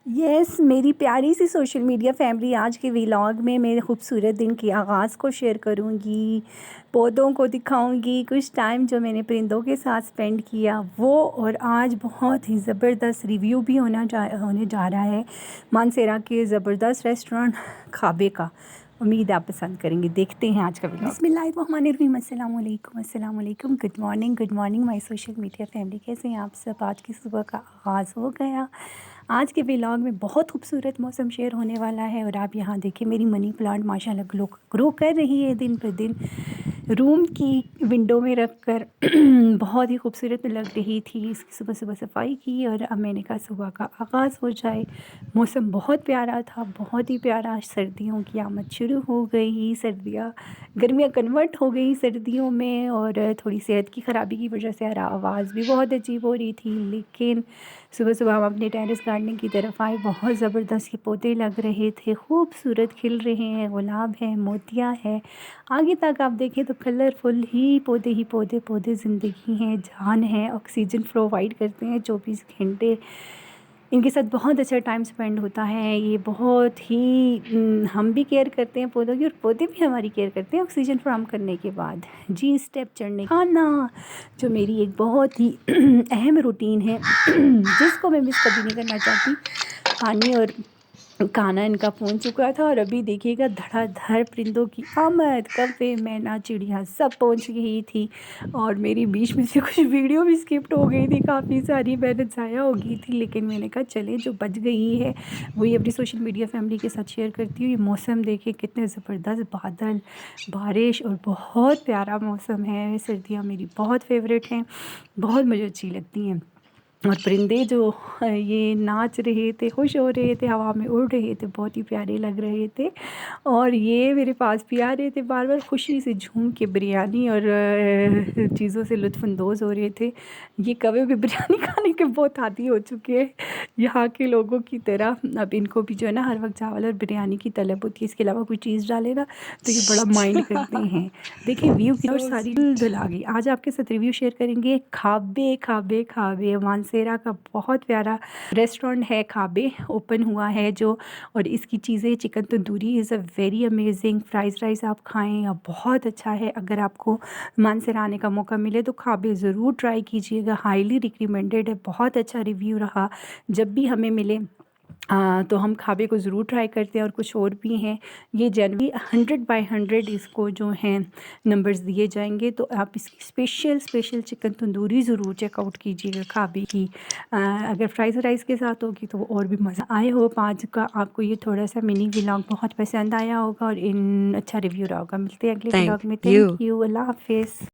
Yes मेरी प्यारी सी social media family, आज के व्लॉग में मेरे खूबसूरत दिन के आगाज़ को शेयर करूँगी, पौधों को दिखाऊँगी, कुछ टाइम जो मैंने परिंदों के साथ स्पेंड किया वो, और आज बहुत ही ज़बरदस्त रिव्यू भी होने जा रहा है मानसेरा के ज़बरदस्त रेस्टोरेंट खाबे का। उम्मीद आप पसंद करेंगे। देखते हैं आज का व्लॉग। बिस्मिल्लाहिर्रहमानिर्रहीम, अस्सलाम वालेकुम, good morning my social media family. कैसे हैं आप सब? आज की सुबह का आगाज़ हो गया। आज के व्लॉग में बहुत खूबसूरत मौसम शेयर होने वाला है, और आप यहाँ देखिए मेरी मनी प्लांट माशाल्लाह ग्रो कर रही है दिन पर दिन। रूम की विंडो में रख कर बहुत ही खूबसूरत लग रही थी। इसकी सुबह सुबह सफाई की और अब मैंने कहा सुबह का आगाज़ हो जाए। मौसम बहुत प्यारा था, बहुत ही प्यारा। सर्दियों की आमद शुरू हो गई, गर्मियाँ कन्वर्ट हो गई सर्दियों में, और थोड़ी सेहत की ख़राबी की वजह से आवाज़ भी बहुत अजीब हो रही थी। लेकिन सुबह सुबह हम अपने टेरेस गार्डनिंग की तरफ आए। बहुत ज़बरदस्त ये पौधे लग रहे थे, खूबसूरत खिल रहे हैं, गुलाब है, मोतियाँ है। आगे तक आप देखें तो कलरफुल ही पौधे पौधे ज़िंदगी हैं, जान है, ऑक्सीजन प्रोवाइड करते हैं 24 घंटे। इनके साथ बहुत अच्छा टाइम स्पेंड होता है। ये बहुत ही हम भी केयर करते हैं पौधों की, और पौधे भी हमारी केयर करते हैं ऑक्सीजन फ्राहम करने के बाद। जी स्टेप चढ़ने खाना, जो मेरी एक बहुत ही अहम रूटीन है जिसको मैं मिस कभी नहीं करना चाहती। पानी और खाना इनका पहुंच चुका था, और अभी देखिएगा धड़ाधड़ परिंदों की आमद। कौवे, मैना, चिड़िया सब पहुंच गई थी, और मेरी बीच में से कुछ वीडियो भी स्किप्ट हो गई थी, काफ़ी सारी मेहनत ज़ाया हो गई थी। लेकिन मैंने कहा चले जो बच गई है वही अपनी सोशल मीडिया फैमिली के साथ शेयर करती हूँ। ये मौसम देखिए कितने ज़बरदस्त बादल, बारिश, और बहुत प्यारा मौसम है। सर्दियाँ मेरी बहुत फेवरेट हैं, बहुत मुझे अच्छी लगती हैं। और परिंदे जो ये नाच रहे थे, खुश हो रहे थे, हवा में उड़ रहे थे, बहुत ही प्यारे लग रहे थे। और ये मेरे पास भी आ रहे थे बार बार, खुशी से झूम के बिरयानी और चीज़ों से लुत्फ़अंदोज़ हो रहे थे। ये कभी भी बिरयानी खाने के बहुत आदी हो चुके हैं यहाँ के लोगों की तरह। अब इनको भी जो है ना हर वक्त चावल और बिरयानी की तलब होती है, इसके अलावा कोई चीज़ डाले ना तो ये बड़ा माइंड करते हैं। देखिए व्यू की और सारी धुल आ गई। आज आपके साथ रिव्यू शेयर करेंगे खाबे खाबे खाबे, मानसेरा का बहुत प्यारा रेस्टोरेंट है खाबे, ओपन हुआ है जो। और इसकी चीज़ें, chicken tandoori is a very amazing, fries rice आप खाएं, या बहुत अच्छा है। अगर आपको मानसेरा आने का मौका मिले तो खाबे ज़रूर ट्राई कीजिएगा, हाईली रिकमेंडेड है, बहुत अच्छा रिव्यू रहा। जब भी हमें मिले तो हम खाबे को ज़रूर ट्राई करते हैं। और कुछ और भी हैं, ये जनवरी 100/100 इसको जो हैं नंबर्स दिए जाएंगे, तो आप इसकी स्पेशल चिकन तंदूरी ज़रूर चेकआउट कीजिएगा खाबे की। अगर फ्राइज़ राइस के साथ होगी तो और भी मज़ा। आई होप आज का आपको ये थोड़ा सा मिनी व्लॉग बहुत पसंद आया होगा और इन अच्छा रिव्यू रहा होगा। मिलते हैं अगले व्लॉग Thank में। Thank you. यू, अल्लाह हाफिज़।